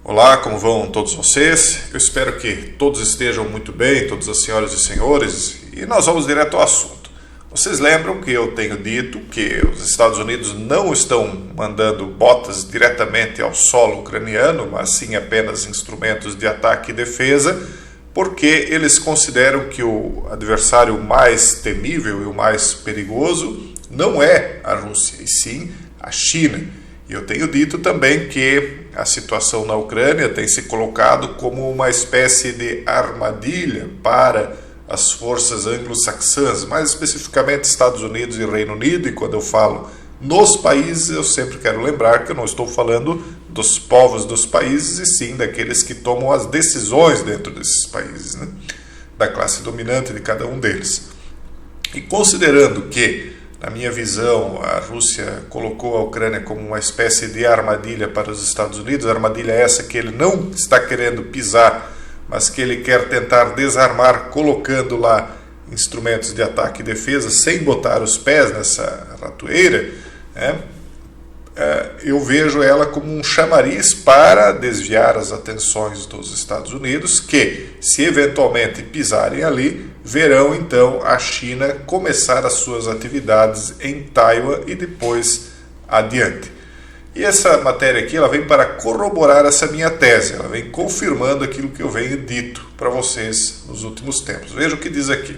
Olá, como vão todos vocês? Eu espero que todos estejam muito bem, todas as senhoras e senhores, e nós vamos direto ao assunto. Vocês lembram que eu tenho dito que os Estados Unidos não estão mandando botas diretamente ao solo ucraniano, mas sim apenas instrumentos de ataque e defesa, porque eles consideram que o adversário mais temível e o mais perigoso não é a Rússia, e sim a China. E eu tenho dito também que a situação na Ucrânia tem se colocado como uma espécie de armadilha para as forças anglo-saxãs, mais especificamente Estados Unidos e Reino Unido. E quando eu falo nos países, eu sempre quero lembrar que eu não estou falando dos povos dos países, e sim daqueles que tomam as decisões dentro desses países, né? Da classe dominante de cada um deles. E considerando que, na minha visão, a Rússia colocou a Ucrânia como uma espécie de armadilha para os Estados Unidos, armadilha essa que ele não está querendo pisar, mas que ele quer tentar desarmar, colocando lá instrumentos de ataque e defesa, sem botar os pés nessa ratoeira, eu vejo ela como um chamariz para desviar as atenções dos Estados Unidos, que, se eventualmente pisarem ali, verão então a China começar as suas atividades em Taiwan e depois adiante. E essa matéria aqui ela vem para corroborar essa minha tese, ela vem confirmando aquilo que eu venho dito para vocês nos últimos tempos. Veja o que diz aqui.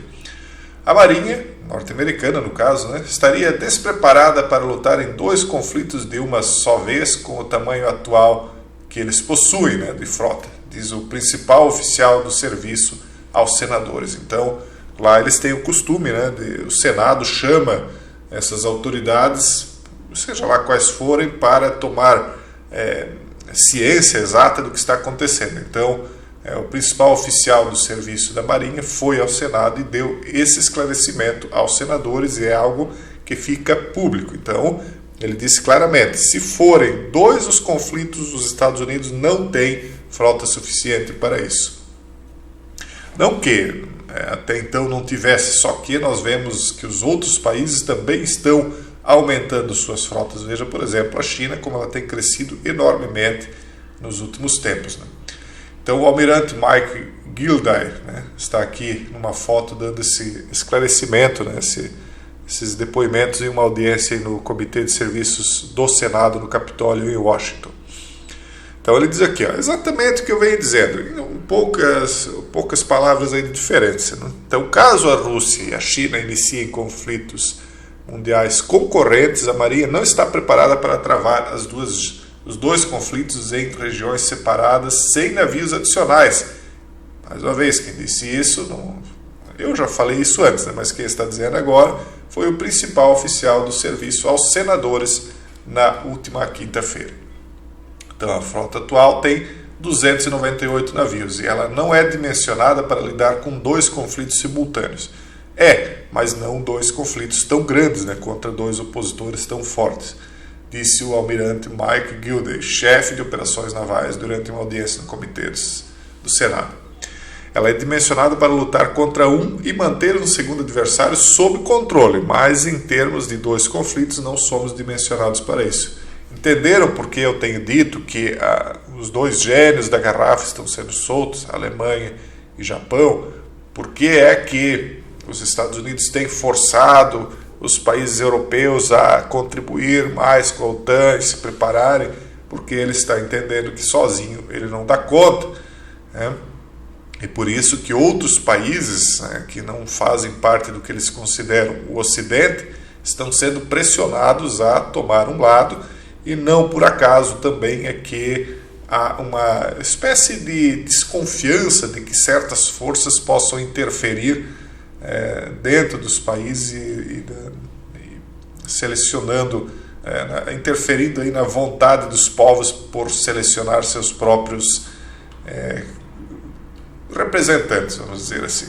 A Marinha, norte-americana no caso, estaria despreparada para lutar em dois conflitos de uma só vez com o tamanho atual que eles possuem, de frota, diz o principal oficial do serviço aos senadores. Então, lá eles têm o costume, o Senado chama essas autoridades, seja lá quais forem, para tomar ciência exata do que está acontecendo. Então, o principal oficial do serviço da Marinha foi ao Senado e deu esse esclarecimento aos senadores, e é algo que fica público. Então, ele disse claramente, se forem dois os conflitos, os Estados Unidos não têm frota suficiente para isso. Não que até então não tivesse, só que nós vemos que os outros países também estão aumentando suas frotas. Veja, por exemplo, a China, como ela tem crescido enormemente nos últimos tempos. Então, o almirante Mike Gilday está aqui numa foto dando esse esclarecimento, esses depoimentos em uma audiência no Comitê de Serviços do Senado no Capitólio em Washington. Então ele diz aqui, exatamente o que eu venho dizendo, em poucas palavras aí de diferença. Então, caso a Rússia e a China iniciem conflitos mundiais concorrentes, a Marinha não está preparada para travar os dois conflitos em regiões separadas sem navios adicionais. Mais uma vez, quem disse isso, eu já falei isso antes, mas quem está dizendo agora foi o principal oficial do serviço aos senadores na última quinta-feira. Então, a frota atual tem 298 navios e ela não é dimensionada para lidar com dois conflitos simultâneos. Mas não dois conflitos tão grandes, contra dois opositores tão fortes, disse o almirante Mike Gilday, chefe de operações navais, durante uma audiência no Comitê do Senado. Ela é dimensionada para lutar contra um e manter um segundo adversário sob controle, mas em termos de dois conflitos não somos dimensionados para isso. Entenderam por que eu tenho dito que os dois gênios da garrafa estão sendo soltos, Alemanha e Japão? Por que é que os Estados Unidos têm forçado os países europeus a contribuir mais com a OTAN e se prepararem? Porque ele está entendendo que sozinho ele não dá conta. E por isso que outros países que não fazem parte do que eles consideram o Ocidente estão sendo pressionados a tomar um lado, e não por acaso também é que há uma espécie de desconfiança de que certas forças possam interferir dentro dos países e selecionando, interferindo aí na vontade dos povos por selecionar seus próprios representantes, vamos dizer assim.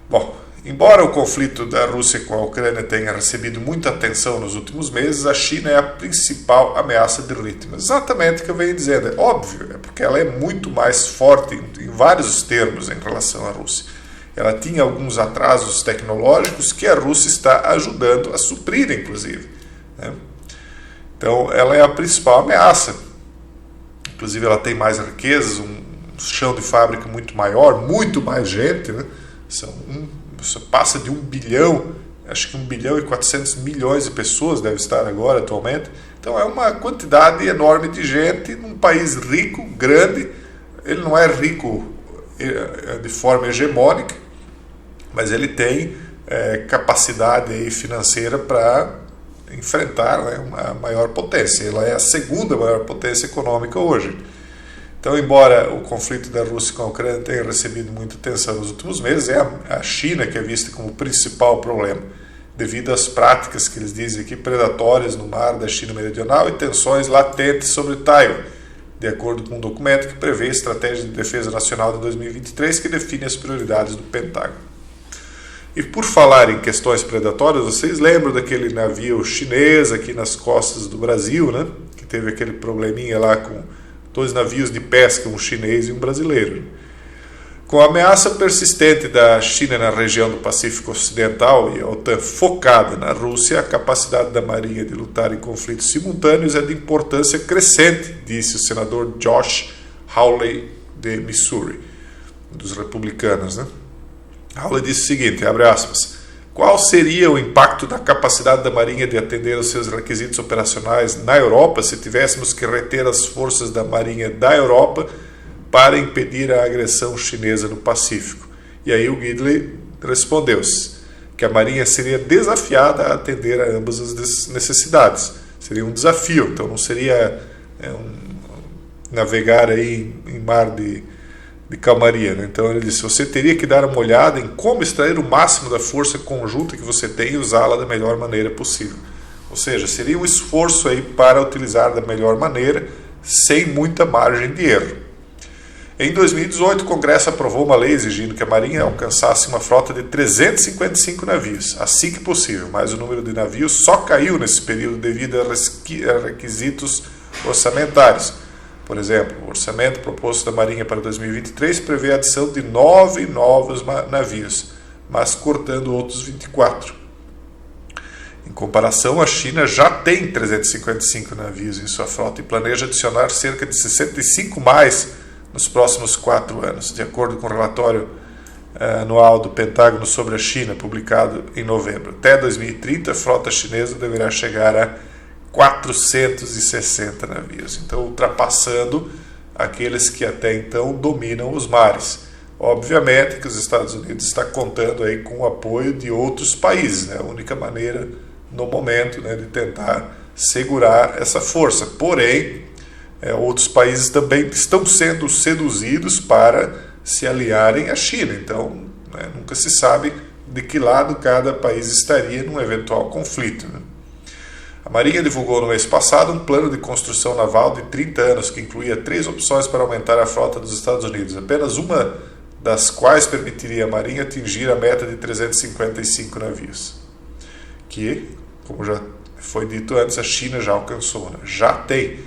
Bom, embora o conflito da Rússia com a Ucrânia tenha recebido muita atenção nos últimos meses, a China é a principal ameaça de ritmo. Exatamente o que eu venho dizendo. É óbvio, porque ela é muito mais forte em vários termos em relação à Rússia. Ela tinha alguns atrasos tecnológicos que a Rússia está ajudando a suprir, inclusive. Então, ela é a principal ameaça inclusive ela tem mais riquezas, um chão de fábrica muito maior, muito mais gente, né? Você passa de 1 bilhão, acho que 1 bilhão e 400 milhões de pessoas deve estar agora atualmente. Então é uma quantidade enorme de gente num país rico, grande. Ele não é rico de forma hegemônica, mas ele tem capacidade aí financeira para enfrentar, né, uma maior potência. Ela é a segunda maior potência econômica hoje. Então, embora o conflito da Rússia com a Ucrânia tenha recebido muita atenção nos últimos meses, é a China que é vista como o principal problema, devido às práticas que eles dizem aqui predatórias no mar da China Meridional e tensões latentes sobre Taiwan, de acordo com um documento que prevê a Estratégia de Defesa Nacional de 2023, que define as prioridades do Pentágono. E por falar em questões predatórias, vocês lembram daquele navio chinês aqui nas costas do Brasil, né? Que teve aquele probleminha lá com 2 navios de pesca, um chinês e um brasileiro. Com a ameaça persistente da China na região do Pacífico Ocidental e a OTAN focada na Rússia, a capacidade da Marinha de lutar em conflitos simultâneos é de importância crescente, disse o senador Josh Hawley de Missouri, dos republicanos, né? Hawley disse o seguinte, abre aspas, qual seria o impacto da capacidade da Marinha de atender aos seus requisitos operacionais na Europa se tivéssemos que reter as forças da Marinha da Europa para impedir a agressão chinesa no Pacífico? E aí o Gidley respondeu-se que a Marinha seria desafiada a atender a ambas as necessidades. Seria um desafio, então não seria navegar aí em mar de calmaria, né? Então ele disse, você teria que dar uma olhada em como extrair o máximo da força conjunta que você tem e usá-la da melhor maneira possível. Ou seja, seria um esforço aí para utilizar da melhor maneira, sem muita margem de erro. Em 2018, o Congresso aprovou uma lei exigindo que a Marinha alcançasse uma frota de 355 navios, assim que possível, mas o número de navios só caiu nesse período devido a requisitos orçamentários. Por exemplo, o orçamento proposto da Marinha para 2023 prevê a adição de 9 novos navios, mas cortando outros 24. Em comparação, a China já tem 355 navios em sua frota e planeja adicionar cerca de 65 mais nos próximos 4 anos, de acordo com o relatório anual do Pentágono sobre a China, publicado em novembro. Até 2030, a frota chinesa deverá chegar a 460 navios, então ultrapassando aqueles que até então dominam os mares. Obviamente que os Estados Unidos está contando aí com o apoio de outros países, né? A única maneira no momento, né, de tentar segurar essa força. Porém, outros países também estão sendo seduzidos para se aliarem à China, então, né, nunca se sabe de que lado cada país estaria num eventual conflito, né? A Marinha divulgou no mês passado um plano de construção naval de 30 anos que incluía 3 opções para aumentar a frota dos Estados Unidos, apenas uma das quais permitiria à Marinha atingir a meta de 355 navios, que, como já foi dito antes, a China já alcançou, né? Já tem.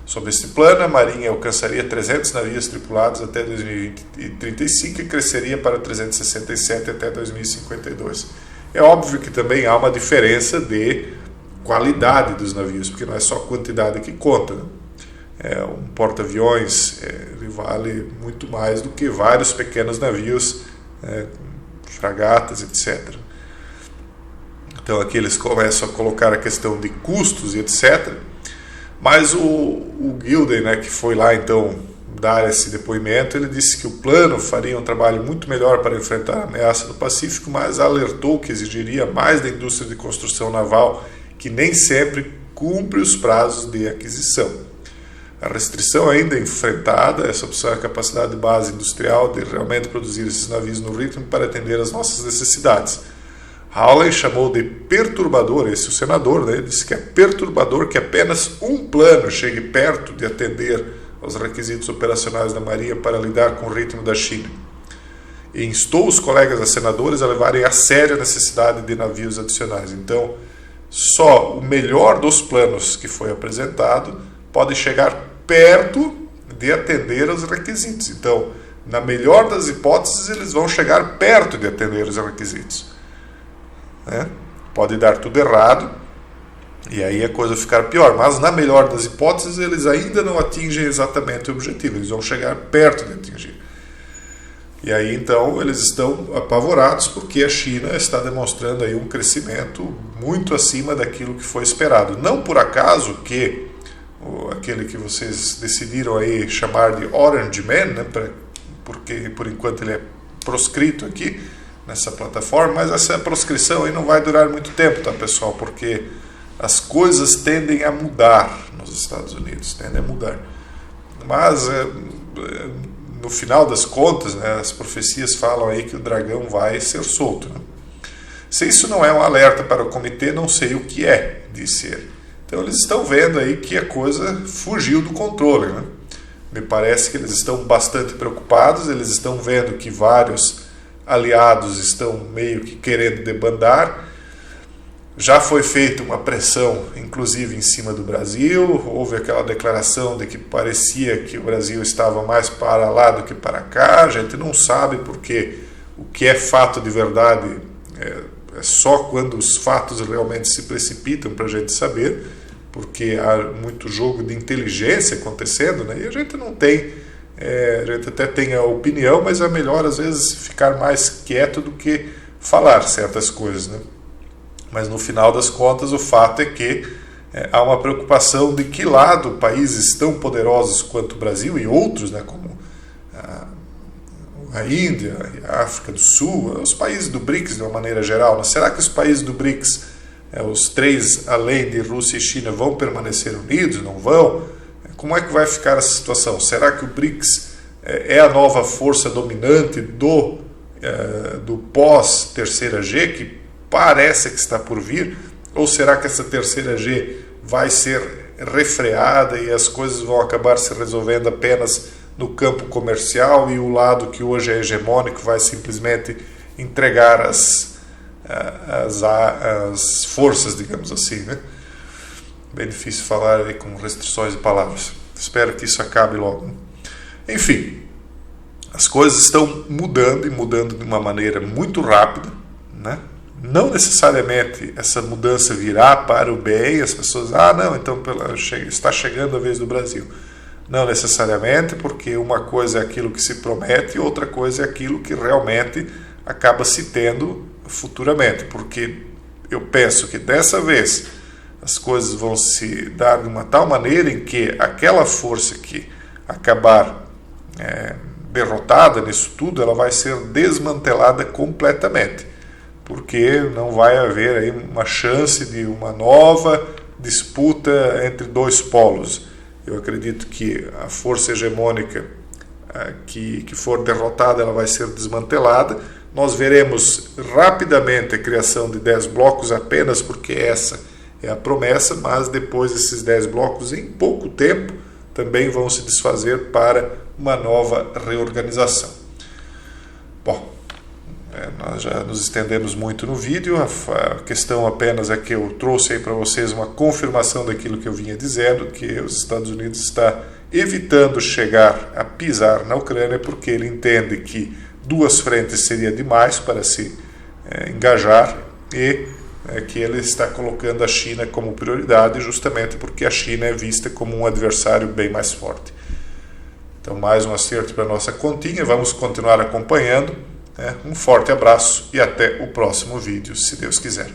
Sob este plano, a Marinha alcançaria 300 navios tripulados até 2035 e cresceria para 367 até 2052. É óbvio que também há uma diferença de qualidade dos navios, porque não é só a quantidade que conta, né? Um porta-aviões vale muito mais do que vários pequenos navios, fragatas, etc. Então aqui eles começam a colocar a questão de custos e etc. Mas o Gilden, né, que foi lá então dar esse depoimento, ele disse que o plano faria um trabalho muito melhor para enfrentar a ameaça do Pacífico, mas alertou que exigiria mais da indústria de construção naval, que nem sempre cumpre os prazos de aquisição. A restrição ainda enfrentada, essa opção é a capacidade base industrial de realmente produzir esses navios no ritmo para atender às nossas necessidades. Hawley chamou de perturbador, esse é o senador, né? Ele disse que é perturbador que apenas um plano chegue perto de atender aos requisitos operacionais da Marinha para lidar com o ritmo da China. E instou os colegas senadores a levarem a sério a necessidade de navios adicionais. Então, só o melhor dos planos que foi apresentado pode chegar perto de atender aos requisitos. Então, na melhor das hipóteses, eles vão chegar perto de atender os requisitos. Pode dar tudo errado, E aí a coisa ficar pior. Mas na melhor das hipóteses, eles ainda não atingem exatamente o objetivo, eles vão chegar perto de atingir. E aí então eles estão apavorados porque a China está demonstrando aí um crescimento muito acima daquilo que foi esperado. Não por acaso que aquele que vocês decidiram aí chamar de Orange Man, né, porque por enquanto ele é proscrito aqui nessa plataforma, mas essa proscrição aí não vai durar muito tempo, tá, pessoal? Porque as coisas tendem a mudar nos Estados Unidos, tendem a mudar. Mas no final das contas, né, as profecias falam aí que o dragão vai ser solto. Né? Se isso não é um alerta para o comitê, não sei o que é, disse ele. Então eles estão vendo aí que a coisa fugiu do controle. Né? Me parece que eles estão bastante preocupados, eles estão vendo que vários aliados estão meio que querendo debandar. Já foi feita uma pressão, inclusive em cima do Brasil, houve aquela declaração de que parecia que o Brasil estava mais para lá do que para cá, a gente não sabe porque o que é fato de verdade é só quando os fatos realmente se precipitam para a gente saber, porque há muito jogo de inteligência acontecendo, né? E a gente não tem, a gente até tem a opinião, mas é melhor às vezes ficar mais quieto do que falar certas coisas, né? Mas no final das contas o fato é que há uma preocupação de que lado países tão poderosos quanto o Brasil e outros, né, como a Índia, a África do Sul, os países do BRICS de uma maneira geral, né? Será que os países do BRICS, os três além de Rússia e China, vão permanecer unidos? Não vão? Como é que vai ficar essa situação? Será que o BRICS é a nova força dominante do pós-terceira G, que parece que está por vir, ou será que essa terceira G vai ser refreada e as coisas vão acabar se resolvendo apenas no campo comercial e o lado que hoje é hegemônico vai simplesmente entregar as forças, digamos assim, né? Bem difícil falar aí com restrições de palavras. Espero que isso acabe logo. Enfim, as coisas estão mudando e mudando de uma maneira muito rápida, né? Não necessariamente essa mudança virá para o bem, as pessoas, não, então está chegando a vez do Brasil. Não necessariamente, porque uma coisa é aquilo que se promete e outra coisa é aquilo que realmente acaba se tendo futuramente. Porque eu penso que dessa vez as coisas vão se dar de uma tal maneira em que aquela força que acabar derrotada nisso tudo, ela vai ser desmantelada completamente. Porque não vai haver aí uma chance de uma nova disputa entre dois polos. Eu acredito que a força hegemônica que for derrotada, ela vai ser desmantelada. Nós veremos rapidamente a criação de 10 blocos apenas porque essa é a promessa, mas depois esses 10 blocos, em pouco tempo, também vão se desfazer para uma nova reorganização. Bom, nós já nos estendemos muito no vídeo, a questão apenas é que eu trouxe aí para vocês uma confirmação daquilo que eu vinha dizendo, que os Estados Unidos está evitando chegar a pisar na Ucrânia porque ele entende que 2 frentes seria demais para se engajar e que ele está colocando a China como prioridade justamente porque a China é vista como um adversário bem mais forte. Então mais um acerto para a nossa continha, vamos continuar acompanhando. Um forte abraço e até o próximo vídeo, se Deus quiser.